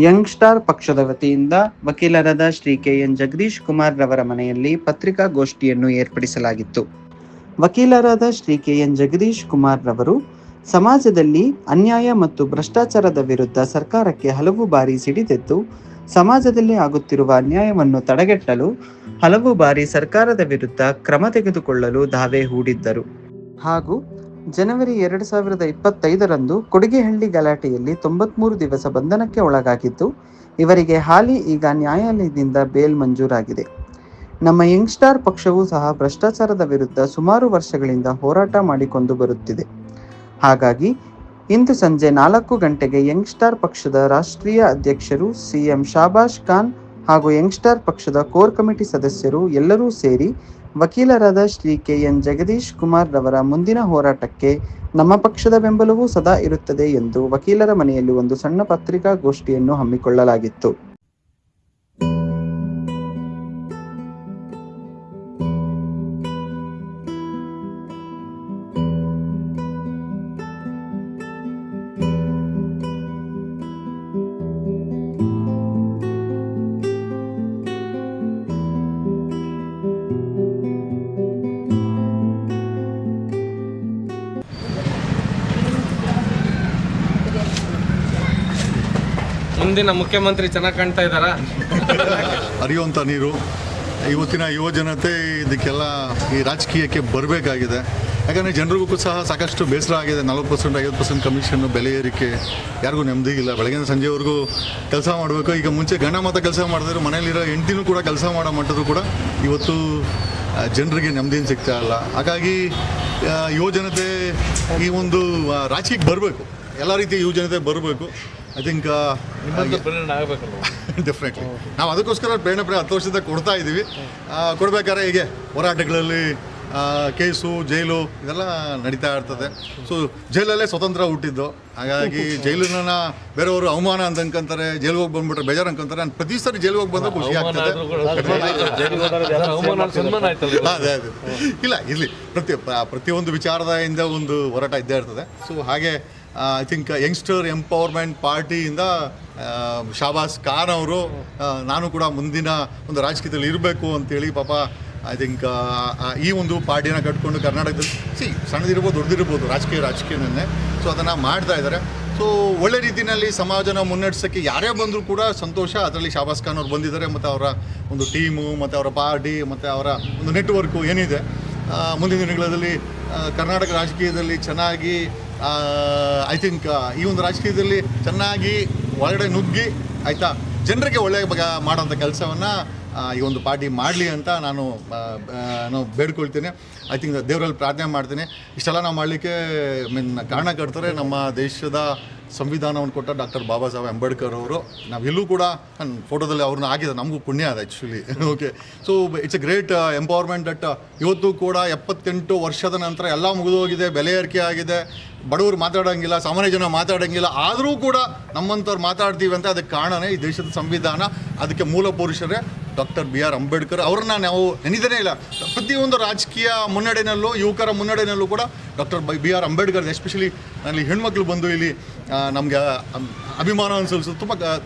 Young star ಪಕ್ಷದ ವತಿಯಿಂದ ವಕೀಲರಾದ ಶ್ರೀ ಕೆ.ಎನ್. ಜಗದೀಶ್ ಕುಮಾರ್ ರವರ ಮನೆಯಲ್ಲಿ ಪತ್ರಿಕಾಗೋಷ್ಠಿಯನ್ನು ಏರ್ಪಡಿಸಲಾಗಿತ್ತು. ವಕೀಲರಾದ ಶ್ರೀ ಕೆ.ಎನ್. ಜಗದೀಶ್ ಕುಮಾರ್ ರವರು ಸಮಾಜದಲ್ಲಿ ಅನ್ಯಾಯ ಮತ್ತು ಭ್ರಷ್ಟಾಚಾರದ ವಿರುದ್ಧ ಸರ್ಕಾರಕ್ಕೆ ಹಲವು ಬಾರಿ ಸಿಡಿದೆದ್ದು, ಸಮಾಜದಲ್ಲಿ ಆಗುತ್ತಿರುವ ಅನ್ಯಾಯವನ್ನು ತಡೆಗಟ್ಟಲು ಹಲವು ಬಾರಿ ಸರ್ಕಾರದ ವಿರುದ್ಧ ಕ್ರಮ ತೆಗೆದುಕೊಳ್ಳಲು ದಾವೆ ಹೂಡಿದ್ದರು. ಹಾಗೂ ಜನವರಿ 2025ರಂದು ಕೊಡಿಗೆಹಳ್ಳಿ ಗಲಾಟೆಯಲ್ಲಿ 93 ದಿವಸ ಬಂಧನಕ್ಕೆ ಒಳಗಾಗಿದ್ದು, ಇವರಿಗೆ ಹಾಲಿ ಈಗ ನ್ಯಾಯಾಲಯದಿಂದ ಬೇಲ್ ಮಂಜೂರಾಗಿದೆ. ನಮ್ಮ ಯಂಗ್ ಸ್ಟಾರ್ ಪಕ್ಷವೂ ಸಹ ಭ್ರಷ್ಟಾಚಾರದ ವಿರುದ್ಧ ಸುಮಾರು ವರ್ಷಗಳಿಂದ ಹೋರಾಟ ಮಾಡಿಕೊಂಡು ಬರುತ್ತಿದೆ. ಹಾಗಾಗಿ ಇಂದು ಸಂಜೆ 4 ಗಂಟೆಗೆ ಯಂಗ್ ಸ್ಟಾರ್ ಪಕ್ಷದ ರಾಷ್ಟ್ರೀಯ ಅಧ್ಯಕ್ಷರು CM ಶಾಬಾಷ್ ಖಾನ್ ಹಾಗೂ ಯಂಗ್ ಸ್ಟಾರ್ ಪಕ್ಷದ ಕೋರ್ ಕಮಿಟಿ ಸದಸ್ಯರು ಎಲ್ಲರೂ ಸೇರಿ ವಕೀಲರಾದ ಶ್ರೀ ಕೆ.ಎನ್. ಜಗದೀಶ್ ಕುಮಾರ್ ರವರ ಮುಂದಿನ ಹೋರಾಟಕ್ಕೆ ನಮ್ಮ ಪಕ್ಷದ ಬೆಂಬಲವೂ ಸದಾ ಇರುತ್ತದೆ ಎಂದು ವಕೀಲರ ಮನೆಯಲ್ಲಿ ಒಂದು ಸಣ್ಣ ಪತ್ರಿಕಾಗೋಷ್ಠಿಯನ್ನು ಹಮ್ಮಿಕೊಳ್ಳಲಾಗಿತ್ತು. ಮುಂದಿನ ಮುಖ್ಯಮಂತ್ರಿ ಚೆನ್ನಾಗಿ ಕಾಣ್ತಾ ಇದ್ದಾರಾ? ಹರಿಯುವಂಥ ನೀರು. ಇವತ್ತಿನ ಯುವ ಜನತೆ ಇದಕ್ಕೆಲ್ಲ ಈ ರಾಜಕೀಯಕ್ಕೆ ಬರಬೇಕಾಗಿದೆ. ಯಾಕಂದರೆ ಜನರಿಗೂ ಸಹ ಸಾಕಷ್ಟು ಬೇಸರ ಆಗಿದೆ. 40% 50% ಕಮಿಷನ್ನು, ಬೆಲೆ ಏರಿಕೆ, ಯಾರಿಗೂ ನೆಮ್ಮದಿ ಇಲ್ಲ. ಬೆಳಗಿನ ಸಂಜೆವರೆಗೂ ಕೆಲಸ ಮಾಡಬೇಕು. ಈಗ ಮುಂಚೆ ಗಂಡ ಮಾತ್ರ ಕೆಲಸ ಮಾಡಿದ್ರು, ಮನೇಲಿರೋ ಹೆಂಡತಿನೂ ಕೂಡ ಕೆಲಸ ಮಾಡೋ ಮಟ್ಟದ್ದು ಕೂಡ ಇವತ್ತು ಜನರಿಗೆ ನೆಮ್ಮದಿನ ಸಿಗ್ತಾ ಇಲ್ಲ. ಹಾಗಾಗಿ ಯುವ ಜನತೆ ಈ ಒಂದು ರಾಜಕೀಯಕ್ಕೆ ಬರಬೇಕು. ಎಲ್ಲ ರೀತಿಯ ಯುವ ಜನತೆ ಬರಬೇಕು. ಐ ಥಿಂಕ್ ಡೆಫಿನೆಟ್ಲಿ ನಾವು ಅದಕ್ಕೋಸ್ಕರ ಪ್ರೇರಣೆ 10 ವರ್ಷದಿಂದ ಕೊಡ್ತಾ ಇದ್ದೀವಿ. ಕೊಡಬೇಕಾದ್ರೆ ಹೀಗೆ ಹೋರಾಟಗಳಲ್ಲಿ ಕೇಸು, ಜೈಲು ಇದೆಲ್ಲ ನಡೀತಾ ಇರ್ತದೆ. ಸೊ ಜೈಲಲ್ಲೇ ಸ್ವತಂತ್ರ ಹುಟ್ಟಿದ್ದು. ಹಾಗಾಗಿ ಜೈಲನ್ನ ಬೇರೆಯವರು ಅವಮಾನ ಅಂತ ಅನ್ಕೊಂತಾರೆ, ಜೈಲಿಗೆ ಹೋಗಿ ಬಂದ್ಬಿಟ್ರೆ ಬೇಜಾರು ಅನ್ಕೊಂತಾರೆ. ನಾನು ಪ್ರತಿ ಸರಿ ಜೈಲಿಗೆ ಹೋಗಿ ಬಂದಾಗ ಖುಷಿ ಆಗ್ತದೆ. ಅದೇ ಇಲ್ಲ ಇರಲಿ, ಪ್ರತಿಯೊಂದು ವಿಚಾರದಿಂದ ಒಂದು ಹೋರಾಟ ಇದ್ದೇ ಇರ್ತದೆ. ಸೊ ಹಾಗೆ ಐ ಥಿಂಕ್ ಯಂಗ್ಸ್ಟರ್ ಎಂಪವರ್ಮೆಂಟ್ ಪಾರ್ಟಿಯಿಂದ ಶಾಬಾಸ್ ಖಾನ್ ಅವರು ನಾನು ಕೂಡ ಮುಂದಿನ ಒಂದು ರಾಜಕೀಯದಲ್ಲಿ ಇರಬೇಕು ಅಂತೇಳಿ ಪಾಪ ಐ ಥಿಂಕ್ ಈ ಒಂದು ಪಾರ್ಟಿನ ಕಟ್ಕೊಂಡು ಕರ್ನಾಟಕದಲ್ಲಿ ಸಣ್ಣದಿರ್ಬೋದು ದೊಡ್ಡದಿರ್ಬೋದು ರಾಜಕೀಯನೇ. ಸೊ ಅದನ್ನು ಮಾಡ್ತಾ ಇದ್ದಾರೆ. ಸೊ ಒಳ್ಳೆ ರೀತಿಯಲ್ಲಿ ಸಮಾಜನ ಮುನ್ನಡೆಸೋಕ್ಕೆ ಯಾರೇ ಬಂದರೂ ಕೂಡ ಸಂತೋಷ. ಅದರಲ್ಲಿ ಶಾಬಾಸ್ ಖಾನ್ ಅವ್ರು ಬಂದಿದ್ದಾರೆ, ಮತ್ತು ಅವರ ಒಂದು ಟೀಮು, ಮತ್ತು ಅವರ ಪಾರ್ಟಿ, ಮತ್ತು ಅವರ ಒಂದು ನೆಟ್ವರ್ಕು ಏನಿದೆ, ಮುಂದಿನ ದಿನಗಳಲ್ಲಿ ಕರ್ನಾಟಕ ರಾಜಕೀಯದಲ್ಲಿ ಚೆನ್ನಾಗಿ ಐ ಥಿಂಕ್ ಈ ಒಂದು ರಾಜಕೀಯದಲ್ಲಿ ಚೆನ್ನಾಗಿ ಒಳಗಡೆ ನುಗ್ಗಿ ಆಯಿತಾ ಜನರಿಗೆ ಒಳ್ಳೆಯ ಮಾಡೋಂಥ ಕೆಲಸವನ್ನು ಈ ಒಂದು ಪಾರ್ಟಿ ಮಾಡಲಿ ಅಂತ ನಾನು ಬೇಡ್ಕೊಳ್ತೀನಿ. ಐ ಥಿಂಕ್ ದೇವರಲ್ಲಿ ಪ್ರಾರ್ಥನೆ ಮಾಡ್ತೀನಿ. ಇಷ್ಟೆಲ್ಲ ನಾವು ಮಾಡಲಿಕ್ಕೆ ಕಾರಣ ಕಟ್ತಾರೆ ನಮ್ಮ ದೇಶದ ಸಂವಿಧಾನವನ್ನು ಕೊಟ್ಟ ಡಾಕ್ಟರ್ ಬಾಬಾ ಸಾಹೇಬ್ ಅಂಬೇಡ್ಕರ್ ಅವರು. ನಾವೆಲ್ಲೂ ಕೂಡ ನನ್ನ ಫೋಟೋದಲ್ಲಿ ಅವ್ರನ್ನ ಆಗಿದೆ, ನಮಗೂ ಪುಣ್ಯ ಅದು actually. Okay, so it's A great empowerment that ಇವತ್ತು ಕೂಡ 78 ವರ್ಷದ ನಂತರ ಎಲ್ಲ ಮುಗಿದೋಗಿದೆ, ಬೆಲೆ ಏರಿಕೆ ಆಗಿದೆ, ಬಡವರು ಮಾತಾಡೋಂಗಿಲ್ಲ, ಸಾಮಾನ್ಯ ಜನ ಮಾತಾಡೋಂಗಿಲ್ಲ. ಆದರೂ ಕೂಡ ನಮ್ಮಂಥವ್ರು ಮಾತಾಡ್ತೀವಿ ಅಂತ ಅದಕ್ಕೆ ಕಾರಣನೇ ಈ ದೇಶದ ಸಂವಿಧಾನ. ಅದಕ್ಕೆ ಮೂಲ ಪುರುಷರೇ ಡಾಕ್ಟರ್ B.R. ಅಂಬೇಡ್ಕರ್. ಅವ್ರನ್ನ ನಾವು ನೆನೆದೇ ಇಲ್ಲ. ಪ್ರತಿಯೊಂದು ರಾಜಕೀಯ ಮುನ್ನಡೆನಲ್ಲೂ, ಯುವಕರ ಮುನ್ನಡೆನಲ್ಲೂ ಕೂಡ ಡಾಕ್ಟರ್ B.R. ಅಂಬೇಡ್ಕರ್, ಎಸ್ಪೆಷಲಿ ನಲ್ಲಿ ಹೆಣ್ಮಕ್ಳು ಬಂದು ಇಲ್ಲಿ ನಮಗೆ ಅಭಿಮಾನ ಅನಿಸಲ್ಸು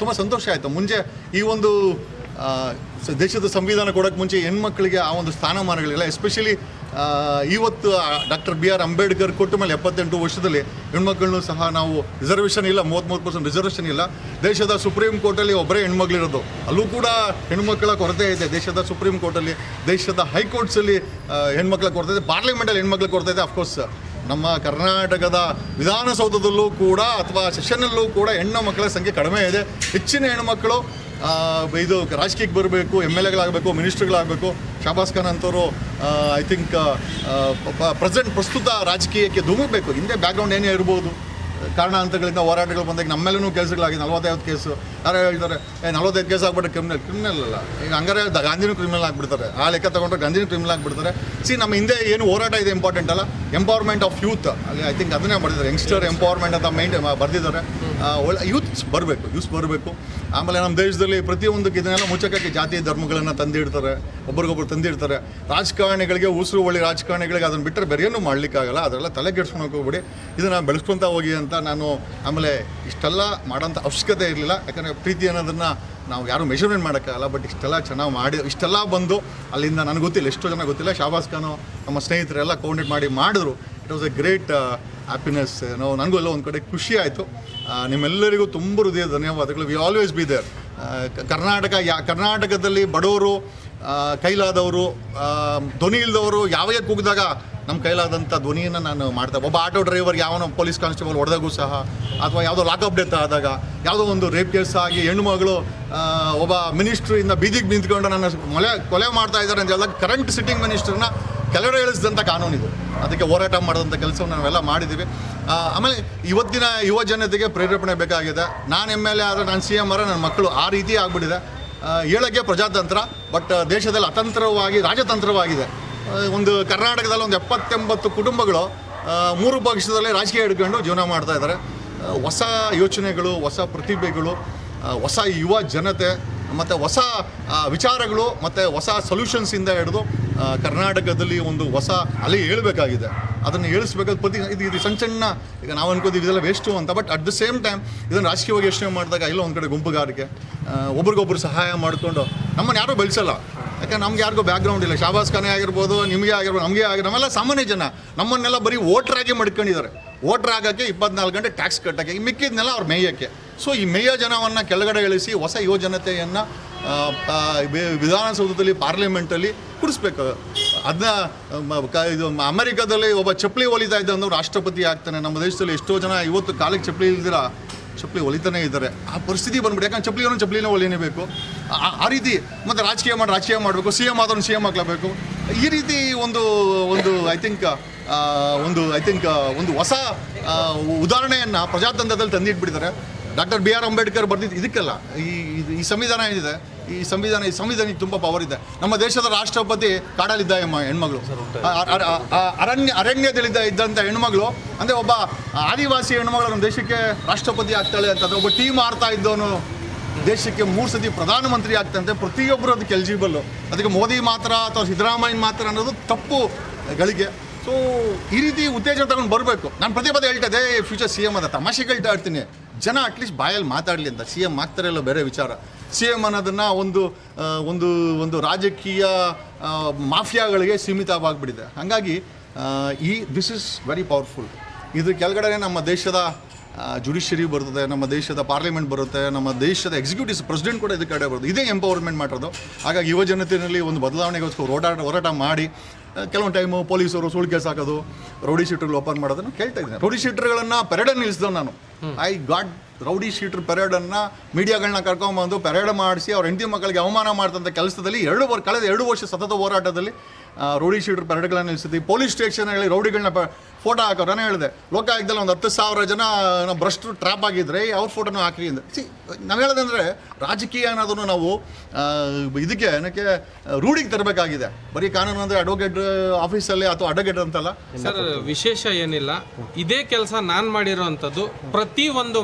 ತುಂಬ ಸಂತೋಷ ಆಯಿತು. ಮುಂಚೆ ಈ ಒಂದು ದೇಶದ ಸಂವಿಧಾನ ಕೊಡೋಕ್ಕೆ ಮುಂಚೆ ಹೆಣ್ಮಕ್ಳಿಗೆ ಆ ಒಂದು ಸ್ಥಾನಮಾನಗಳಿಲ್ಲ. ಎಸ್ಪೆಷಲಿ ಇವತ್ತು ಡಾಕ್ಟರ್ B.R. ಅಂಬೇಡ್ಕರ್ ಕೊಟ್ಟ ಮೇಲೆ 78 ವರ್ಷದಲ್ಲಿ ಹೆಣ್ಮಕ್ಳನ್ನೂ ಸಹ ನಾವು ರಿಸರ್ವೇಷನ್ ಇಲ್ಲ, 33% ರಿಸರ್ವೇಷನ್ ಇಲ್ಲ. ದೇಶದ ಸುಪ್ರೀಂ ಕೋರ್ಟಲ್ಲಿ ಒಬ್ಬರೇ ಹೆಣ್ಮಕ್ಳಿರೋದು, ಅಲ್ಲೂ ಕೂಡ ಹೆಣ್ಮಕ್ಳ ಕೊರತೆ ಇದೆ. ದೇಶದ ಸುಪ್ರೀಂ ಕೋರ್ಟಲ್ಲಿ, ದೇಶದ ಹೈಕೋರ್ಟ್ಸಲ್ಲಿ ಹೆಣ್ಮಕ್ಳ ಕೊರತೆ ಇದೆ, ಪಾರ್ಲಿಮೆಂಟಲ್ಲಿ ಹೆಣ್ಮಕ್ಳ ಕೊರತೆ ಇದೆ. ಅಫ್ಕೋರ್ಸ್ ನಮ್ಮ ಕರ್ನಾಟಕದ ವಿಧಾನಸೌಧದಲ್ಲೂ ಕೂಡ ಅಥವಾ ಸೆಷನ್ನಲ್ಲೂ ಕೂಡ ಹೆಣ್ಣು ಮಕ್ಕಳ ಸಂಖ್ಯೆ ಕಡಿಮೆ ಇದೆ. ಹೆಚ್ಚಿನ ಹೆಣ್ಣುಮಕ್ಕಳು ಇದು ರಾಜಕೀಯಕ್ಕೆ ಬರಬೇಕು, MLAಗಳಾಗಬೇಕು, ಮಿನಿಸ್ಟ್ರುಗಳಾಗಬೇಕು. ಶಾಬಾಸ್ ಖಾನ್ ಅಂತವರು ಐ ಥಿಂಕ್ ಪ್ರಸ್ತುತ ರಾಜಕೀಯಕ್ಕೆ ಧುಮುಕಬೇಕು. ಹಿಂದೆ ಬ್ಯಾಕ್ಗ್ರೌಂಡ್ ಏನೇ ಇರ್ಬೋದು, ಕಾರಣಾಂತರಗಳಿಂದ ಹೋರಾಟಗಳು ಬಂದಾಗ ನಮ್ಮೆಲ್ಲೂ ಕೇಸುಗಳಾಗಿದೆ. 45 ಕೇಸು. ಯಾರು ಹೇಳ್ತಾರೆ 45 ಕೇಸ್ ಆಗ್ಬಿಟ್ರೆ ಕ್ರಿಮಿನಲ್ ಅಲ್ಲ. ಈಗ ಹಂಗಾರೆ ಗಾಂಧಿನೂ ಕ್ರಿಮಿನಲ್ ಆಗಿಬಿಡ್ತಾರೆ. ಆ ಲೆಕ್ಕ ತಗೊಂಡ್ರೆ ಗಾಂಧಿನೂ ಕ್ರಿಮಿನಲ್ ಆಗಿಬಿಡ್ತಾರೆ. ನಮ್ಮ ಹಿಂದೆ ಏನು ಹೋರಾಟ ಇದೆ ಇಂಪಾರ್ಟೆಂಟ್ ಅಲ್ಲ, ಎಂಪವರ್ಮೆಂಟ್ ಆಫ್ ಯೂತ್. ಅಲ್ಲಿ ಐ ಥಿಂಕ್ ಅದನ್ನೇ ಮಾಡಿದ್ದಾರೆ, ಯಂಗ್ಸ್ಟರ್ ಎಂಪವರ್ಮೆಂಟ್ ಅಂತ ಬರೆದಿದ್ದಾರೆ. ಒಳ್ಳೆ ಯೂತ್ಸ್ ಬರಬೇಕು. ಆಮೇಲೆ ನಮ್ಮ ದೇಶದಲ್ಲಿ ಪ್ರತಿಯೊಂದಕ್ಕೆ ಇದನ್ನೆಲ್ಲ ಮುಚ್ಚಕ್ಕೆ ಜಾತಿ ಧರ್ಮಗಳನ್ನು ತಂದಿಡ್ತಾರೆ, ಒಬ್ರಿಗೊಬ್ರು ತಂದಿಡ್ತಾರೆ. ರಾಜಕಾರಣಿಗಳಿಗೆ ಒಳ್ಳೆ ರಾಜಕಾರಣಿಗಳಿಗೆ ಅದನ್ನು ಬಿಟ್ಟರೆ ಬೇರೆ ಏನೂ ಮಾಡಲಿಕ್ಕಾಗಲ್ಲ. ಅದೆಲ್ಲ ತಲೆ ಕೆಡ್ಸ್ಕೊಳಕ್ಕೆ ಹೋಗ್ಬಿಡಿ, ಇದನ್ನು ಬೆಳೆಸ್ಕೊತಾ ಹೋಗಿ ಅಂತ ನಾನು. ಆಮೇಲೆ ಇಷ್ಟೆಲ್ಲ ಮಾಡೋಂಥ ಅವಶ್ಯಕತೆ ಇರಲಿಲ್ಲ, ಯಾಕಂದರೆ ಪ್ರೀತಿ ಅನ್ನೋದನ್ನು ನಾವು ಯಾರೂ ಮೆಷರ್ಮೆಂಟ್ ಮಾಡೋಕ್ಕಾಗಲ್ಲ. ಬಟ್ ಇಷ್ಟೆಲ್ಲ ಚೆನ್ನಾಗಿ ಇಷ್ಟೆಲ್ಲ ಬಂದು ಅಲ್ಲಿಂದ ನನಗೆ ಗೊತ್ತಿಲ್ಲ, ಎಷ್ಟೋ ಜನ ಗೊತ್ತಿಲ್ಲ, ಶಾಬಾಸ್ ಖಾನು ನಮ್ಮ ಸ್ನೇಹಿತರೆಲ್ಲ ಕೋಆರ್ಡಿನೇಟ್ ಮಾಡಿದ್ರು. It was A great happiness. ನನಗೂ ಎಲ್ಲ ಒಂದು ಕಡೆ ಖುಷಿ ಆಯಿತು. ನಿಮ್ಮೆಲ್ಲರಿಗೂ ತುಂಬ ಹೃದಯ ಧನ್ಯವಾದಗಳು. We always be there. ಕರ್ನಾಟಕದಲ್ಲಿ ಬಡವರು, ಕೈಲಾದವರು, ಧ್ವನಿ ಇಲ್ಲದವರು ಯಾವಾಗ ಕೂಗಿದಾಗ ನಮ್ಮ ಕೈಲಾದಂಥ ಧ್ವನಿಯನ್ನು ನಾನು ಮಾಡ್ತೇವೆ. ಒಬ್ಬ ಆಟೋ ಡ್ರೈವರ್ಗೆ ಯಾವನೋ ಪೊಲೀಸ್ ಕಾನ್ಸ್ಟೇಬಲ್ ಹೊಡೆದಾಗೂ ಸಹ, ಅಥವಾ ಯಾವುದೋ ಲಾಕಪ್ ಡೆತ್ ಆದಾಗ, ಯಾವುದೋ ಒಂದು ರೇಪ್ ಕೇಸ್ ಆಗಿ ಹೆಣ್ಣುಮಗಳು ಒಬ್ಬ ಮಿನಿಸ್ಟ್ರಿಂದ ಬೀದಿಗೆ ನಿಂತ್ಕೊಂಡು ನನ್ನ ಕೊಲೆ ಮಾಡ್ತಾ ಇದ್ದಾರೆ ಅಂತ ಹೇಳಿದಾಗ ಕರೆಂಟ್ ಸಿಟ್ಟಿಂಗ್ ಮಿನಿಸ್ಟ್ರನ್ನ ಕೆಳಗಡೆ ಇಳಿಸಿದಂಥ ಕಾನೂನಿದು. ಅದಕ್ಕೆ ಹೋರಾಟ ಮಾಡೋದಂಥ ಕೆಲಸವನ್ನು ನಾವೆಲ್ಲ ಮಾಡಿದ್ದೀವಿ. ಆಮೇಲೆ ಇವತ್ತಿನ ಯುವ ಜನತೆಗೆ ಪ್ರೇರೇಪಣೆ ಬೇಕಾಗಿದೆ. ನಾನು MLA ಆದರೆ, ನಾನು CM ಆದರೆ ನನ್ನ ಮಕ್ಕಳು ಆ ರೀತಿ ಆಗಿಬಿಟ್ಟಿದೆ. ಹೇಳೋಕ್ಕೆ ಪ್ರಜಾತಂತ್ರ, ಬಟ್ ದೇಶದಲ್ಲಿ ಅತಂತ್ರವಾಗಿ ರಾಜತಂತ್ರವಾಗಿದೆ. ಒಂದು ಕರ್ನಾಟಕದಲ್ಲಿ ಒಂದು 70-80 ಕುಟುಂಬಗಳು 3 ಪಕ್ಷದಲ್ಲಿ ರಾಜಕೀಯ ಹಿಡ್ಕೊಂಡು ಜೀವನ ಮಾಡ್ತಾ ಇದ್ದಾರೆ. ಹೊಸ ಯೋಚನೆಗಳು, ಹೊಸ ಪ್ರತಿಭೆಗಳು, ಹೊಸ ಯುವ ಜನತೆ ಮತ್ತು ಹೊಸ ವಿಚಾರಗಳು ಮತ್ತು ಹೊಸ ಸೊಲ್ಯೂಷನ್ಸಿಂದ ಹಿಡಿದು ಕರ್ನಾಟಕದಲ್ಲಿ ಒಂದು ಹೊಸ ಅಲೆ ಹೇಳಬೇಕಾಗಿದೆ. ಅದನ್ನು ಹೇಳಿಸ್ಬೇಕಾದ ಇದು ಸಣ್ಣ ಈಗ ನಾವು ಅನ್ಕೋತೀವಿ ಇದೆಲ್ಲ ವೇಸ್ಟು ಅಂತ. But at the same time ಇದನ್ನು ರಾಜಕೀಯವಾಗಿ ಯೋಚನೆ ಮಾಡಿದಾಗ ಇಲ್ಲ ಒಂದು ಕಡೆ ಗುಂಪುಗಾರಿಕೆ, ಒಬ್ರಿಗೊಬ್ರು ಸಹಾಯ ಮಾಡಿಕೊಂಡು ನಮ್ಮನ್ನು ಯಾರೂ ಬೆಳೆಸಲ್ಲ. ಯಾಕಂದ್ರೆ ನಮ್ಗೆ ಯಾರಿಗೂ ಬ್ಯಾಕ್ಗ್ರೌಂಡ್ ಇಲ್ಲ. ಶಾಬಾಸ್ ಖಾನೆ ಆಗಿರ್ಬೋದು, ನಿಮಗೆ ಆಗಿರ್ಬೋದು, ನಮಗೆ ನಮ್ಮೆಲ್ಲ ಸಾಮಾನ್ಯ ಜನ. ನಮ್ಮನ್ನೆಲ್ಲ ಬರೀ ವೋಟ್ರಾಗಿ ಮಡ್ಕೊಂಡಿದ್ದಾರೆ. ವೋಟ್ರ್ ಆಗೋಕ್ಕೆ 24 ಗಂಟೆ ಟ್ಯಾಕ್ಸ್ ಕಟ್ಟೋಕ್ಕೆ, ಈ ಮಿಕ್ಕಿದ್ನೆಲ್ಲ ಅವ್ರು ಮೇಯಕ್ಕೆ. ಸೊ ಈ ಮೇಯ ಜನವನ್ನು ಕೆಳಗಡೆ ಇಳಿಸಿ ಹೊಸ ಯುವ ಜನತೆಯನ್ನು ವಿಧಾನಸೌಧದಲ್ಲಿ, ಪಾರ್ಲಿಮೆಂಟಲ್ಲಿ ಕೂಡಿಸ್ಬೇಕು. ಅದನ್ನ ಇದು ಅಮೆರಿಕಾದಲ್ಲಿ ಒಬ್ಬ ಚಪ್ಪಲಿ ಹೊಲಿತಾ ಇದ್ದಂದು ರಾಷ್ಟ್ರಪತಿ ಆಗ್ತಾನೆ. ನಮ್ಮ ದೇಶದಲ್ಲಿ ಎಷ್ಟೋ ಜನ ಇವತ್ತು ಕಾಲಿಗೆ ಚಪ್ಪಲಿ ಇಲ್ದಿರ ಚಪ್ಪಲಿ ಹೊಲಿತಾನೆ ಇದ್ದಾರೆ. ಆ ಪರಿಸ್ಥಿತಿ ಬಂದ್ಬಿಟ್ಟು, ಯಾಕಂದ್ರೆ ಚಪ್ಪಲಿನ ಹೊಲಿನೇಬೇಕು. ಆ ರೀತಿ ಮತ್ತು ರಾಜಕೀಯ ಮಾಡಬೇಕು. CM ಆದವನು CM ಆಗಲೇಬೇಕು. ಈ ರೀತಿ ಒಂದು ಐ ಥಿಂಕ್ ಒಂದು ಹೊಸ ಉದಾಹರಣೆಯನ್ನು ಪ್ರಜಾತಂತ್ರದಲ್ಲಿ ತಂದಿಟ್ಬಿಟ್ಟಿದ್ದಾರೆ. ಡಾಕ್ಟರ್ BR ಅಂಬೇಡ್ಕರ್ ಬರೆದಿದ್ದು ಇದಕ್ಕೆಲ್ಲ. ಈ ಸಂವಿಧಾನ ಏನಿದೆ, ಈ ಸಂವಿಧಾನಕ್ಕೆ ತುಂಬ ಪವರ್ ಇದೆ. ನಮ್ಮ ದೇಶದ ರಾಷ್ಟ್ರಪತಿ ಕಾಡಲ್ಲಿದ್ದ ಹೆಣ್ಮಗಳು, ಅರಣ್ಯದಲ್ಲಿದ್ದ ಇದ್ದಂಥ ಹೆಣ್ಮಗಳು, ಅಂದರೆ ಒಬ್ಬ ಆದಿವಾಸಿ ಹೆಣ್ಮಗಳು ನಮ್ಮ ದೇಶಕ್ಕೆ ರಾಷ್ಟ್ರಪತಿ ಆಗ್ತಾಳೆ ಅಂತಂದರೆ, ಒಬ್ಬ ಟೀಮ್ ಆಡ್ತಾ ಇದ್ದವನು ದೇಶಕ್ಕೆ 3 ಸತಿ ಪ್ರಧಾನಮಂತ್ರಿ ಆಗ್ತಂತೆ. ಪ್ರತಿಯೊಬ್ಬರು ಅದಕ್ಕೆ ಎಲಿಜಿಬಲ್ಲು. ಅದಕ್ಕೆ ಮೋದಿ ಮಾತ್ರ ಅಥವಾ ಸಿದ್ದರಾಮಯ್ಯ ಮಾತ್ರ ಅನ್ನೋದು ತಪ್ಪು ಗಳಿಗೆ. ಸೊ ಈ ರೀತಿ ಉತ್ತೇಜನ ತಗೊಂಡು ಬರಬೇಕು. ನಾನು ಪದೇ ಹೇಳ್ತದೆ ಫ್ಯೂಚರ್ CM ಅಂತ ತಮಾಷೆ ಹೇಳ್ತಾ ಇರ್ತೀನಿ. ಜನ ಅಟ್ಲೀಸ್ಟ್ ಬಾಯಲ್ಲಿ ಮಾತಾಡಲಿ ಅಂತ. CM ಆಗ್ತಾರೆ ಇಲ್ಲ ಬೇರೆ ವಿಚಾರ. CM ಅನ್ನೋದನ್ನು ಒಂದು ರಾಜಕೀಯ ಮಾಫಿಯಾಗಳಿಗೆ ಸೀಮಿತವಾಗಿಬಿಟ್ಟಿದೆ. ಹಾಗಾಗಿ ದಿಸ್ ಇಸ್ ವೆರಿ ಪವರ್ಫುಲ್. ಇದ್ರ ಕೆಳಗಡೆ ನಮ್ಮ ದೇಶದ ಜುಡಿಷಿಯರಿ ಬರ್ತದೆ, ನಮ್ಮ ದೇಶದ ಪಾರ್ಲಿಮೆಂಟ್ ಬರುತ್ತೆ, ನಮ್ಮ ದೇಶದ ಎಕ್ಸಿಕ್ಯೂಟಿವ್ಸ್ ಪ್ರೆಸಿಡೆಂಟ್ ಕೂಡ ಇದಕ್ಕೆ ಕಡೆ ಬರುತ್ತೆ. ಇದೇ ಎಂಪವರ್ಮೆಂಟ್ ಮಾಡೋದು. ಹಾಗಾಗಿ ಯುವ ಜನತೆಯಲ್ಲಿ ಒಂದು ಬದಲಾವಣೆಗೋಸ್ಕರ ಹೋರಾಟ ಮಾಡಿ ಕೆಲವೊಂದು ಟೈಮು ಪೊಲೀಸರು ಸುಳ್ಳು ಕೇಸ್ ಹಾಕೋದು, ರೌಡಿ ಶೀಟರ್ಗಳು ಓಪನ್ ಮಾಡೋದನ್ನು ಕೇಳ್ತಾ ಇದ್ದೀನಿ. ರೌಡಿ ಶೀಟರ್ಗಳನ್ನು ಪೆರೇಡನ್ನು ನಿಲ್ಲಿಸಿದವು ನಾನು. ಐ ಗಾಟ್ ರೌಡಿ ಶೀಟರ್ ಪೆರೇಡನ್ನು ಮೀಡಿಯಾಗಳನ್ನ ಕರ್ಕೊಂಬಂದು ಪೆರೇಡ್ ಮಾಡಿಸಿ ಅವ್ರ ಹೆಂಡತಿ ಮಕ್ಕಳಿಗೆ ಅವಮಾನ ಮಾಡ್ತಂಥ ಕೆಲಸದಲ್ಲಿ ಕಳೆದ 2 ವರ್ಷ ಸತತ ಹೋರಾಟದಲ್ಲಿ ರೌಡಿ ಶೀಟರ್ ಪೆರೇಡ್ಗಳನ್ನ ನಿಲ್ಲಿಸಿದ್ವಿ. ಪೊಲೀಸ್ ಸ್ಟೇಷನ್ಗಳಲ್ಲಿ ರೌಡಿಗಳನ್ನ ಫೋಟೋ ಹಾಕೋರು. ನಾನು ಹೇಳಿದೆ, ಲೋಕಾಯುಕ್ತದಲ್ಲಿ ಒಂದು 10,000 ಜನ ಭ್ರಷ್ಟರು ಟ್ರ್ಯಾಪ್ ಆಗಿದ್ರೆ ಅವ್ರ ಫೋಟೋನು ಹಾಕಿ ಅಂತ. ನಾವು ಹೇಳೋದಂದರೆ ರಾಜಕೀಯ ಅನ್ನೋದನ್ನು ನಾವು ಏನಕ್ಕೆ ರೂಢಿಗೆ ತರಬೇಕಾಗಿದೆ. ಬರೀ ಕಾನೂನು ಅಂದರೆ ಅಡ್ವೊಕೇಟ್ ಆಫೀಸಲ್ಲಿ ಅಥವಾ ಅಡ್ವೊಕೇಟ್ ಅಂತಲ್ಲ ಸರ್. ವಿಶೇಷ ಏನಿಲ್ಲ, ಇದೇ ಕೆಲಸ ನಾನು ಮಾಡಿರೋ ಅಂಥದ್ದು. ಪ್ರತಿಯೊಂದು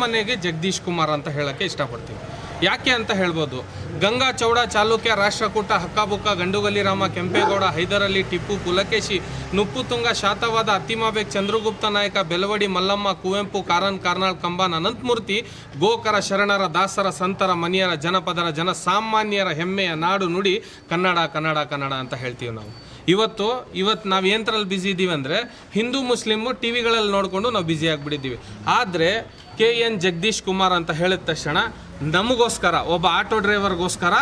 ಮನೆಗೆ ಜಗದೀಶ್ ಕುಮಾರ್ ಅಂತ ಹೇಳೋಕ್ಕೆ ಇಷ್ಟಪಡ್ತೀನಿ. ಯಾಕೆ ಅಂತ ಹೇಳ್ಬೋದು. ಗಂಗಾ, ಚೌಡ, ಚಾಲುಕ್ಯ, ರಾಷ್ಟ್ರಕೂಟ, ಹಕ್ಕಬುಕ್ಕ, ಗಂಡುಗಲಿ ರಾಮ, ಕೆಂಪೇಗೌಡ, ಹೈದರಲಿ, ಟಿಪ್ಪು, ಪುಲಕೇಶಿ, ನುಪ್ಪುತುಂಗ, ಶಾತವಾದ, ಅತ್ತಿಮಾಬೇಗ್, ಚಂದ್ರಗುಪ್ತ ನಾಯಕ, ಬೆಲವಡಿ, ಮಲ್ಲಮ್ಮ, ಕುವೆಂಪು, ಕಾರನ್, ಕಾರ್ನಾಳ್, ಕಂಬಾನ್, ಅನಂತಮೂರ್ತಿ, ಗೋಕರ, ಶರಣರ, ದಾಸರ, ಸಂತರ, ಮನಿಯರ, ಜನಪದರ, ಜನಸಾಮಾನ್ಯರ ಹೆಮ್ಮೆಯ ನಾಡು ನುಡಿ ಕನ್ನಡ ಅಂತ ಹೇಳ್ತೀವಿ ನಾವು. ಇವತ್ತು ನಾವು ಏನರಲ್ಲಿ ಬ್ಯುಸಿ ಇದ್ದೀವಿ ಅಂದರೆ, ಹಿಂದೂ ಮುಸ್ಲಿಮು ಟಿ ವಿಗಳಲ್ಲಿ ನೋಡಿಕೊಂಡು ನಾವು ಬ್ಯುಸಿ ಆಗಿಬಿಟ್ಟಿದ್ದೀವಿ. ಆದರೆ KN ಜಗದೀಶ್ ಕುಮಾರ್ ಅಂತ ಹೇಳಿದ ತಕ್ಷಣ ನಮಗೋಸ್ಕರ, ಒಬ್ಬ ಆಟೋ ಡ್ರೈವರ್ಗೋಸ್ಕರ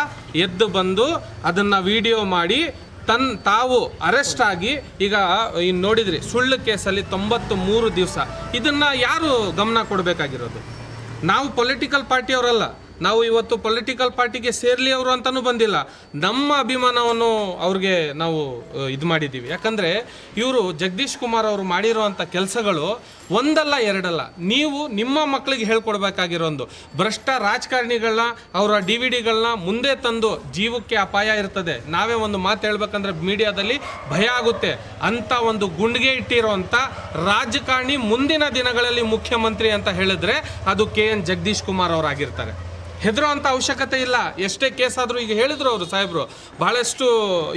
ಎದ್ದು ಬಂದು ಅದನ್ನು ವಿಡಿಯೋ ಮಾಡಿ ತಾವು ಅರೆಸ್ಟ್ ಆಗಿ, ಈಗ ನೋಡಿದ್ರಿ ಸುಳ್ಳು ಕೇಸಲ್ಲಿ 93 ದಿವಸ. ಇದನ್ನು ಯಾರು ಗಮನ ಕೊಡಬೇಕಾಗಿರೋದು? ನಾವು ಪೊಲಿಟಿಕಲ್ ಪಾರ್ಟಿಯವರಲ್ಲ, ನಾವು ಇವತ್ತು ಪೊಲಿಟಿಕಲ್ ಪಾರ್ಟಿಗೆ ಸೇರ್ಲಿ ಅವರು ಅಂತಾನೂ ಬಂದಿಲ್ಲ. ನಮ್ಮ ಅಭಿಮಾನವನ್ನು ಅವ್ರಿಗೆ ನಾವು ಇದು ಮಾಡಿದ್ದೀವಿ. ಯಾಕಂದರೆ ಇವರು ಜಗದೀಶ್ ಕುಮಾರ್ ಅವರು ಮಾಡಿರೋವಂಥ ಕೆಲಸಗಳು ಒಂದಲ್ಲ ಎರಡಲ್ಲ. ನೀವು ನಿಮ್ಮ ಮಕ್ಕಳಿಗೆ ಹೇಳ್ಕೊಡ್ಬೇಕಾಗಿರೋ ಒಂದು ಭ್ರಷ್ಟ ರಾಜಕಾರಣಿಗಳನ್ನ ಅವರ DVD ಮುಂದೆ ತಂದು ಜೀವಕ್ಕೆ ಅಪಾಯ ಇರ್ತದೆ. ನಾವೇ ಒಂದು ಮಾತು ಹೇಳ್ಬೇಕಂದ್ರೆ ಮೀಡಿಯಾದಲ್ಲಿ ಭಯ ಆಗುತ್ತೆ. ಅಂಥ ಒಂದು ಗುಂಡಿಗೆ ಇಟ್ಟಿರೋಂಥ ರಾಜಕಾರಣಿ ಮುಂದಿನ ದಿನಗಳಲ್ಲಿ ಮುಖ್ಯಮಂತ್ರಿ ಅಂತ ಹೇಳಿದ್ರೆ ಅದು KN ಜಗದೀಶ್ ಕುಮಾರ್ ಅವರಾಗಿರ್ತಾರೆ. ಹೆದರುವಂಥ ಅವಶ್ಯಕತೆ ಇಲ್ಲ. ಎಷ್ಟೇ ಕೇಸ್ ಆದರೂ ಈಗ ಹೇಳಿದ್ರು ಅವರು ಸಾಹೇಬರು, ಬಹಳಷ್ಟು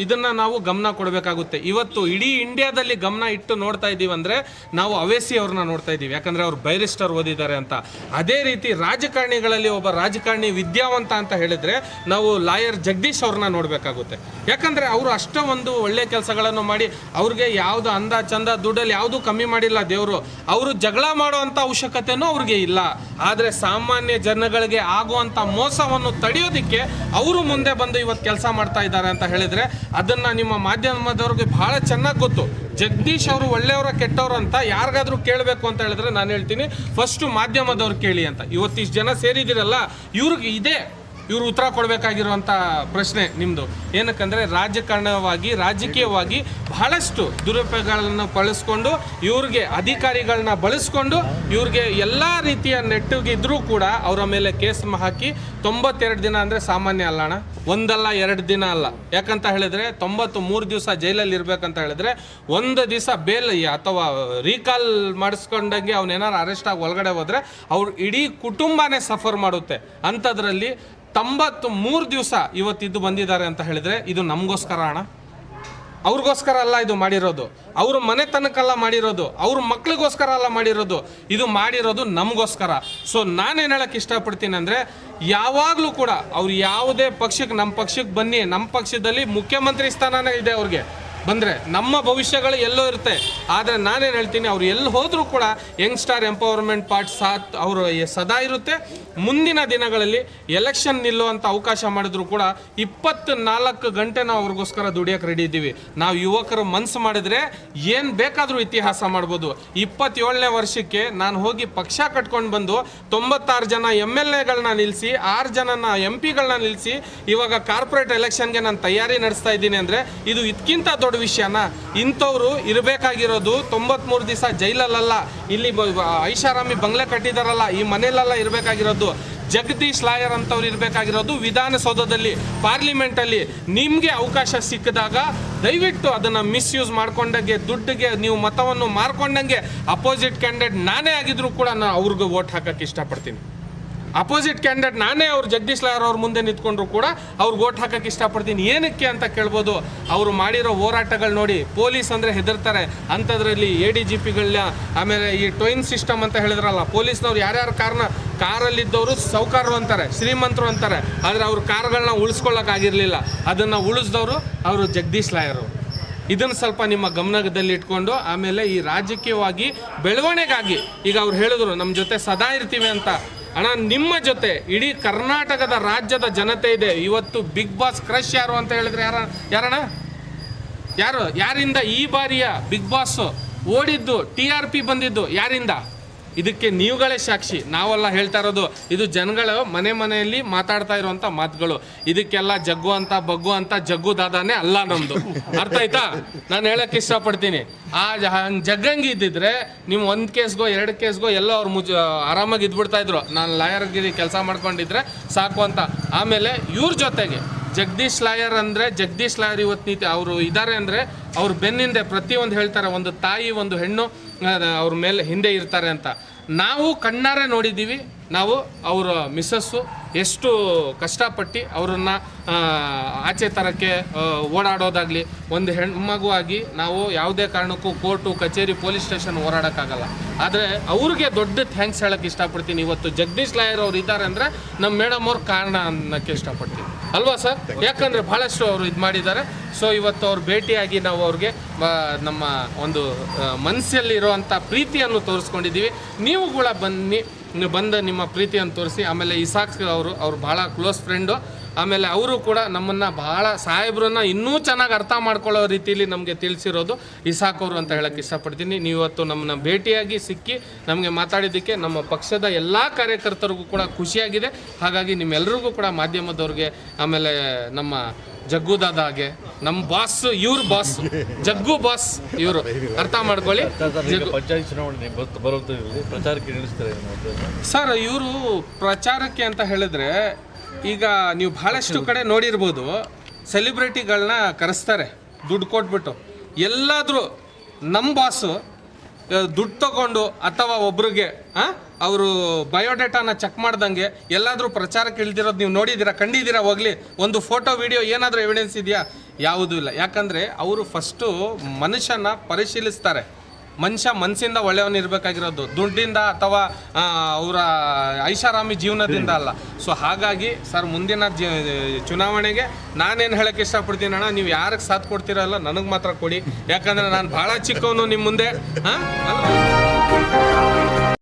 ಇದನ್ನು ನಾವು ಗಮನ ಕೊಡಬೇಕಾಗುತ್ತೆ. ಇವತ್ತು ಇಡೀ ಇಂಡಿಯಾದಲ್ಲಿ ಗಮನ ಇಟ್ಟು ನೋಡ್ತಾ ಇದ್ದೀವಿ ಅಂದರೆ ನಾವು ಅವೇಸಿ ಅವ್ರನ್ನ ನೋಡ್ತಾ ಇದ್ದೀವಿ. ಯಾಕಂದರೆ ಅವ್ರು ಬೈರಿಸ್ಟರ್ ಓದಿದ್ದಾರೆ ಅಂತ. ಅದೇ ರೀತಿ ರಾಜಕಾರಣಿಗಳಲ್ಲಿ ಒಬ್ಬ ರಾಜಕಾರಣಿ ವಿದ್ಯಾವಂತ ಅಂತ ಹೇಳಿದರೆ ನಾವು ಲಾಯರ್ ಜಗದೀಶ್ ಅವ್ರನ್ನ ನೋಡಬೇಕಾಗುತ್ತೆ. ಯಾಕಂದರೆ ಅವರು ಅಷ್ಟೇ ಒಂದು ಒಳ್ಳೆ ಕೆಲಸಗಳನ್ನು ಮಾಡಿ ಅವ್ರಿಗೆ ಯಾವುದು ಅಂದ ಚಂದ ದುಡ್ಡಲ್ಲಿ ಯಾವುದೂ ಕಮ್ಮಿ ಮಾಡಿಲ್ಲ ದೇವರು. ಅವರು ಜಗಳ ಮಾಡುವಂಥ ಅವಶ್ಯಕತೆಯೂ ಅವ್ರಿಗೆ ಇಲ್ಲ. ಆದರೆ ಸಾಮಾನ್ಯ ಜನಗಳಿಗೆ ಆಗುವಂಥ ಮೋಸವನ್ನು ತಡೆಯೋದಕ್ಕೆ ಅವರು ಮುಂದೆ ಬಂದು ಇವತ್ತು ಕೆಲಸ ಮಾಡ್ತಾ ಇದ್ದಾರೆ ಅಂತ ಹೇಳಿದರೆ ಅದನ್ನು ನಿಮ್ಮ ಮಾಧ್ಯಮದವ್ರಿಗೆ ಬಹಳ ಚೆನ್ನಾಗಿ ಗೊತ್ತು. ಜಗದೀಶ್ ಅವರು ಒಳ್ಳೆಯವರ ಕೆಟ್ಟವರು ಅಂತ ಯಾರಿಗಾದ್ರೂ ಕೇಳಬೇಕು ಅಂತ ಹೇಳಿದ್ರೆ ನಾನು ಹೇಳ್ತೀನಿ ಫಸ್ಟು ಮಾಧ್ಯಮದವ್ರು ಕೇಳಿ ಅಂತ. ಇವತ್ತಿಷ್ಟು ಜನ ಸೇರಿದಿರಲ್ಲ, ಇವ್ರಿಗೆ ಇದೇ ಇವರು ಉತ್ತರ ಕೊಡಬೇಕಾಗಿರುವಂಥ ಪ್ರಶ್ನೆ ನಿಮ್ಮದು. ಏನಕ್ಕಂದರೆ ರಾಜಕಾರಣವಾಗಿ ರಾಜಕೀಯವಾಗಿ ಬಹಳಷ್ಟು ದುರುಪಯೋಗಗಳನ್ನು ಬಳಸ್ಕೊಂಡು ಇವ್ರಿಗೆ ಅಧಿಕಾರಿಗಳನ್ನ ಬಳಸ್ಕೊಂಡು ಇವ್ರಿಗೆ ಎಲ್ಲ ರೀತಿಯ ನೆಟ್ಟಿಗಿದ್ರೂ ಕೂಡ ಅವರ ಮೇಲೆ ಕೇಸ್ ಹಾಕಿ 92 ದಿನ ಅಂದರೆ ಸಾಮಾನ್ಯ ಅಲ್ಲ ಅಣ್ಣ, ಒಂದಲ್ಲ 2 ದಿನ ಅಲ್ಲ. ಯಾಕಂತ ಹೇಳಿದ್ರೆ 93 ದಿವಸ ಜೈಲಲ್ಲಿ ಇರಬೇಕಂತ ಹೇಳಿದ್ರೆ ಒಂದು ದಿವಸ ಬೇಲ್ ಅಥವಾ ರೀಕಾಲ್ ಮಾಡಿಸ್ಕೊಂಡಂಗೆ ಅವನೇನಾರು ಅರೆಸ್ಟ್ ಆಗಿ ಒಳಗಡೆ ಹೋದರೆ ಅವ್ರ ಇಡೀ ಕುಟುಂಬನೇ ಸಫರ್ ಮಾಡುತ್ತೆ. ಅಂಥದ್ರಲ್ಲಿ 93 ದಿವಸ ಇವತ್ತಿದ್ದು ಬಂದಿದ್ದಾರೆ ಅಂತ ಹೇಳಿದರೆ ಇದು ನಮಗೋಸ್ಕರ ಅಣ್ಣ, ಅವ್ರಿಗೋಸ್ಕರ ಅಲ್ಲ ಇದು ಮಾಡಿರೋದು. ಅವ್ರ ಮನೆತನಕ್ಕೆಲ್ಲ ಮಾಡಿರೋದು, ಅವ್ರ ಮಕ್ಳಿಗೋಸ್ಕರ ಅಲ್ಲ ಮಾಡಿರೋದು, ಇದು ಮಾಡಿರೋದು ನಮಗೋಸ್ಕರ. ಸೊ ನಾನೇನು ಹೇಳಕ್ಕೆ ಇಷ್ಟಪಡ್ತೀನಿ ಅಂದರೆ ಯಾವಾಗಲೂ ಕೂಡ ಅವ್ರು ಯಾವುದೇ ಪಕ್ಷಕ್ಕೆ, ನಮ್ಮ ಪಕ್ಷಕ್ಕೆ ಬನ್ನಿ, ನಮ್ಮ ಪಕ್ಷದಲ್ಲಿ ಮುಖ್ಯಮಂತ್ರಿ ಸ್ಥಾನನೇ ಇದೆ ಅವ್ರಿಗೆ ಬಂದರೆ, ನಮ್ಮ ಭವಿಷ್ಯಗಳು ಎಲ್ಲೋ ಇರುತ್ತೆ. ಆದರೆ ನಾನೇನು ಹೇಳ್ತೀನಿ, ಅವ್ರು ಎಲ್ಲಿ ಹೋದರೂ ಕೂಡ ಯಂಗ್ಸ್ಟಾರ್ ಎಂಪವರ್ಮೆಂಟ್ ಪಾರ್ಟ್ ಸಾಥ್ ಅವರು ಸದಾ ಇರುತ್ತೆ. ಮುಂದಿನ ದಿನಗಳಲ್ಲಿ ಎಲೆಕ್ಷನ್ ನಿಲ್ಲುವಂಥ ಅವಕಾಶ ಮಾಡಿದ್ರು ಕೂಡ 24 ಗಂಟೆ ನಾವು ಅವ್ರಿಗೋಸ್ಕರ ದುಡಿಯೋಕೆ ರೆಡಿ ಇದ್ದೀವಿ. ನಾವು ಯುವಕರು ಮನಸ್ಸು ಮಾಡಿದರೆ ಏನು ಬೇಕಾದರೂ ಇತಿಹಾಸ ಮಾಡ್ಬೋದು. 27ನೇ ವರ್ಷಕ್ಕೆ ನಾನು ಹೋಗಿ ಪಕ್ಷ ಕಟ್ಕೊಂಡು ಬಂದು 96 ಜನ MLAಗಳನ್ನ ನಿಲ್ಲಿಸಿ 6 ಜನನ MP ಗಳನ್ನ ನಿಲ್ಲಿಸಿ ಇವಾಗ ಕಾರ್ಪೊರೇಟ್ ಎಲೆಕ್ಷನ್ಗೆ ನಾನು ತಯಾರಿ ನಡೆಸ್ತಾ ಇದ್ದೀನಿ ಅಂದರೆ ಇದು ಇದಕ್ಕಿಂತ ದೊಡ್ಡ ವಿಷಯನ? ಇಂಥವ್ರು ಇರಬೇಕಾಗಿರೋದು 93 ದಿವಸ ಜೈಲಲ್ಲ, ಇಲ್ಲಿ ಐಷಾರಾಮಿ ಬಂಗ್ಲೆ ಕಟ್ಟಿದಾರಲ್ಲ ಈ ಮನೆಯಲ್ಲೆಲ್ಲ ಇರಬೇಕಾಗಿರೋದು. ಜಗದೀಶ್ ಲಾಯರ್ ಅಂತವ್ರು ಇರಬೇಕಾಗಿರೋದು ವಿಧಾನಸೌಧದಲ್ಲಿ, ಪಾರ್ಲಿಮೆಂಟಲ್ಲಿ. ನಿಮಗೆ ಅವಕಾಶ ಸಿಕ್ಕಿದಾಗ ದಯವಿಟ್ಟು ಅದನ್ನು ಮಿಸ್ಯೂಸ್ ಮಾಡ್ಕೊಂಡಂಗೆ, ದುಡ್ಡಿಗೆ ನೀವು ಮತವನ್ನು ಮಾರ್ಕೊಂಡಂಗೆ ಅಪೋಸಿಟ್ ಕ್ಯಾಂಡಿಡೇಟ್ ನಾನೇ ಆಗಿದ್ರು ಕೂಡ ನಾನು ಅವ್ರಿಗೆ ವೋಟ್ ಹಾಕಕ್ಕೆ ಇಷ್ಟಪಡ್ತೀನಿ. ಅಪೋಸಿಟ್ ಕ್ಯಾಂಡಿಡೇಟ್ ನಾನೇ ಅವ್ರು ಜಗದೀಶ್ ಲಾಯರ್ ಅವ್ರ ಮುಂದೆ ನಿಂತ್ಕೊಂಡ್ರು ಕೂಡ ಅವ್ರಿಗೆ ವೋಟ್ ಹಾಕಕ್ಕೆ ಇಷ್ಟಪಡ್ತೀನಿ. ಏನಕ್ಕೆ ಅಂತ ಕೇಳ್ಬೋದು. ಅವರು ಮಾಡಿರೋ ಹೋರಾಟಗಳು ನೋಡಿ, ಪೊಲೀಸ್ ಅಂದರೆ ಹೆದರ್ತಾರೆ. ಅಂಥದ್ರಲ್ಲಿ ADGPಗಳನ್ನ, ಆಮೇಲೆ ಈ ಟ್ವೈನ್ ಸಿಸ್ಟಮ್ ಅಂತ ಹೇಳಿದ್ರಲ್ಲ, ಪೊಲೀಸ್ನವ್ರು ಯಾರ್ಯಾರು ಕಾರಲ್ಲಿದ್ದವರು ಸೌಕಾರರು ಅಂತಾರೆ, ಶ್ರೀಮಂತರು ಅಂತಾರೆ. ಆದರೆ ಅವ್ರ ಕಾರ್ಗಳನ್ನ ಉಳಿಸ್ಕೊಳ್ಳೋಕ್ಕಾಗಿರಲಿಲ್ಲ. ಅದನ್ನು ಉಳಿಸಿದವರು ಅವರು ಜಗದೀಶ್ ಲಾಯರು. ಇದನ್ನು ಸ್ವಲ್ಪ ನಿಮ್ಮ ಗಮನದಲ್ಲಿ ಇಟ್ಕೊಂಡು, ಆಮೇಲೆ ಈ ರಾಜಕೀಯವಾಗಿ ಬೆಳವಣಿಗೆಗಾಗಿ ಈಗ ಅವ್ರು ಹೇಳಿದ್ರು ನಮ್ಮ ಜೊತೆ ಸದಾ ಇರ್ತೀವಿ ಅಂತ. ಅಣ್ಣ, ನಿಮ್ಮ ಜೊತೆ ಇಡೀ ಕರ್ನಾಟಕದ ರಾಜ್ಯದ ಜನತೆ ಇದೆ. ಇವತ್ತು ಬಿಗ್ ಬಾಸ್ ಕ್ರಶ್ ಯಾರು ಅಂತ ಹೇಳಿದ್ರೆ ಯಾರಣ್ಣ? ಯಾರಿಂದ ಈ ಬಾರಿಯ ಬಿಗ್ ಬಾಸ್ ಓಡಿದ್ದು, TRP ಬಂದಿದ್ದು ಯಾರಿಂದ? ಇದಕ್ಕೆ ನೀವುಗಳೇ ಸಾಕ್ಷಿ, ನಾವೆಲ್ಲ ಹೇಳ್ತಾ ಇರೋದು. ಇದು ಜನಗಳು ಮನೆಯಲ್ಲಿ ಮಾತಾಡ್ತಾ ಇರುವಂಥ ಮಾತುಗಳು. ಇದಕ್ಕೆಲ್ಲ ಜಗ್ಗು ಅಂತ ಬಗ್ಗು ಅಂತ ಜಗ್ಗು ದಾದಾನೇ ಅಲ್ಲ ನಮ್ಮದು. ಅರ್ಥ ಆಯ್ತಾ? ನಾನು ಹೇಳಕ್ಕೆ ಇಷ್ಟಪಡ್ತೀನಿ. ಆ ಜಗ್ಗಂಗೆ ಇದ್ದಿದ್ರೆ ನೀವು 1 ಕೇಸ್ಗೋ 2 ಕೇಸ್ಗೋ ಎಲ್ಲ ಅವ್ರು ಆರಾಮಾಗಿ ಇದ್ಬಿಡ್ತಾ ಇದ್ರು. ನಾನು ಲಾಯರ್ಗಿರಿ ಕೆಲಸ ಮಾಡ್ಕೊಂಡಿದ್ರೆ ಸಾಕು ಅಂತ. ಆಮೇಲೆ ಇವ್ರ ಜೊತೆಗೆ ಜಗದೀಶ್ ಲಾಯರ್ ಅಂದರೆ, ಜಗದೀಶ್ ಲಾಯರ್ ಇವತ್ತು ಅವರು ಇದ್ದಾರೆ ಅಂದರೆ ಅವ್ರ ಬೆನ್ನಿಂದೆ ಪ್ರತಿಯೊಂದು ಹೇಳ್ತಾರೆ. ಒಂದು ತಾಯಿ, ಒಂದು ಹೆಣ್ಣು ಅವ್ರ ಮೇಲೆ ಹಿಂದೆ ಇರ್ತಾರೆ ಅಂತ ನಾವು ಕಣ್ಣಾರೆ ನೋಡಿದ್ದೀವಿ. ನಾವು ಅವರ ಮಿಸ್ಸಸ್ಸು ಎಷ್ಟು ಕಷ್ಟಪಟ್ಟು ಅವರನ್ನು ಆಚೆ ತರಕ್ಕೆ ಓಡಾಡೋದಾಗಲಿ, ಒಂದು ಹೆಣ್ಮಗುವಾಗಿ ನಾವು ಯಾವುದೇ ಕಾರಣಕ್ಕೂ ಕೋರ್ಟು ಕಚೇರಿ ಪೊಲೀಸ್ ಸ್ಟೇಷನ್ ಓಡಾಡೋಕ್ಕಾಗಲ್ಲ. ಆದರೆ ಅವ್ರಿಗೆ ದೊಡ್ಡ ಥ್ಯಾಂಕ್ಸ್ ಹೇಳೋಕ್ಕೆ ಇಷ್ಟಪಡ್ತೀನಿ. ಇವತ್ತು ಜಗದೀಶ್ ಲಾಯರ್ ಅವ್ರು ಇದ್ದಾರೆ ಅಂದರೆ ನಮ್ಮ ಮೇಡಮ್ ಅವ್ರ ಕಾರಣ ಅನ್ನೋಕ್ಕೆ ಇಷ್ಟಪಡ್ತೀನಿ, ಅಲ್ವಾ ಸರ್? ಯಾಕಂದರೆ ಭಾಳಷ್ಟು ಅವರು ಇದು ಮಾಡಿದ್ದಾರೆ. ಸೊ ಇವತ್ತು ಅವ್ರು ಭೇಟಿಯಾಗಿ ನಾವು ಅವ್ರಿಗೆ ನಮ್ಮ ಒಂದು ಮನಸ್ಸಲ್ಲಿರುವಂಥ ಪ್ರೀತಿಯನ್ನು ತೋರಿಸ್ಕೊಂಡಿದ್ದೀವಿ. ನೀವು ಕೂಡ ಬಂದು ನಿಮ್ಮ ಪ್ರೀತಿಯನ್ನು ತೋರಿಸಿ. ಆಮೇಲೆ ಇಸಾಕ್ ಅವರು ಭಾಳ ಕ್ಲೋಸ್ ಫ್ರೆಂಡು. ಆಮೇಲೆ ಅವರು ಕೂಡ ನಮ್ಮನ್ನು ಭಾಳ ಸಾಹೇಬ್ರನ್ನ ಇನ್ನೂ ಚೆನ್ನಾಗಿ ಅರ್ಥ ಮಾಡ್ಕೊಳ್ಳೋ ರೀತಿಯಲ್ಲಿ ನಮಗೆ ತಿಳಿಸಿರೋದು ಇಸಾಕ್ ಅವರು ಅಂತ ಹೇಳಕ್ಕೆ ಇಷ್ಟಪಡ್ತೀನಿ. ನೀವು ಇವತ್ತು ನಮ್ಮನ್ನ ಭೇಟಿಯಾಗಿ ಸಿಕ್ಕಿ ನಮಗೆ ಮಾತಾಡಿದ್ದಕ್ಕೆ ನಮ್ಮ ಪಕ್ಷದ ಎಲ್ಲ ಕಾರ್ಯಕರ್ತರಿಗೂ ಕೂಡ ಖುಷಿಯಾಗಿದೆ. ಹಾಗಾಗಿ ನಿಮ್ಮೆಲ್ಲರಿಗೂ ಕೂಡ ಮಾಧ್ಯಮದವ್ರಿಗೆ, ಆಮೇಲೆ ನಮ್ಮ ಜಗ್ಗು ದಾದಾಗೆ, ನಮ್ಮ ಬಾಸ್, ಇವ್ರ ಬಾಸ್ ಜಗ್ಗು ಬಾಸ್, ಇವರು ಅರ್ಥ ಮಾಡ್ಕೊಳ್ಳಿ. ಪಂಚಾಯತ್ ಚುನಾವಣೆ ಬರುತ್ತದೆ, ಪ್ರಚಾರಕ್ಕೆ ನಡೆಸ್ತಾರೆ ಸರ್. ಇವರು ಪ್ರಚಾರಕ್ಕೆ ಅಂತ ಹೇಳಿದ್ರೆ, ಈಗ ನೀವು ಬಹಳಷ್ಟು ಕಡೆ ನೋಡಿರ್ಬೋದು, ಸೆಲೆಬ್ರಿಟಿಗಳನ್ನ ಕರೆಸ್ತಾರೆ ದುಡ್ಡು ಕೊಟ್ಬಿಟ್ಟು. ಎಲ್ಲಾದರೂ ನಮ್ಮ ಬಾಸು ದುಡ್ಡು ತಗೊಂಡು ಅಥವಾ ಒಬ್ರಿಗೆ ಅವರು ಬಯೋಡೇಟಾನ ಚೆಕ್ ಮಾಡ್ದಂಗೆ ಎಲ್ಲಾದರೂ ಪ್ರಚಾರಕ್ಕೆ ಇಳ್ದಿರೋದು ನೀವು ನೋಡಿದ್ದೀರಾ, ಕಂಡಿದ್ದೀರಾ? ಹೋಗ್ಲಿ, ಒಂದು ಫೋಟೋ ವಿಡಿಯೋ ಏನಾದರೂ ಎವಿಡೆನ್ಸ್ ಇದೆಯಾ? ಯಾವುದೂ ಇಲ್ಲ. ಯಾಕಂದರೆ ಅವರು ಫಸ್ಟು ಮನುಷ್ಯನ ಪರಿಶೀಲಿಸ್ತಾರೆ. ಮನುಷ್ಯ ಮನಸ್ಸಿಂದ ಒಳ್ಳೆಯವನಿರಬೇಕಾಗಿರೋದು, ದುಡ್ಡಿಂದ ಅಥವಾ ಅವರ ಐಷಾರಾಮಿ ಜೀವನದಿಂದ ಅಲ್ಲ. ಸೊ ಹಾಗಾಗಿ ಸರ್, ಮುಂದಿನ ಚುನಾವಣೆಗೆ ನಾನೇನು ಹೇಳೋಕ್ಕೆ ಇಷ್ಟಪಡ್ತೀನಿ ಅಣ್ಣ, ನೀವು ಯಾರಿಗೆ ಸಾಥ್ ಕೊಡ್ತೀರಲ್ಲ ನನಗೆ ಮಾತ್ರ ಕೊಡಿ. ಯಾಕಂದರೆ ನಾನು ಭಾಳ ಚಿಕ್ಕವನು ನಿಮ್ಮ ಮುಂದೆ.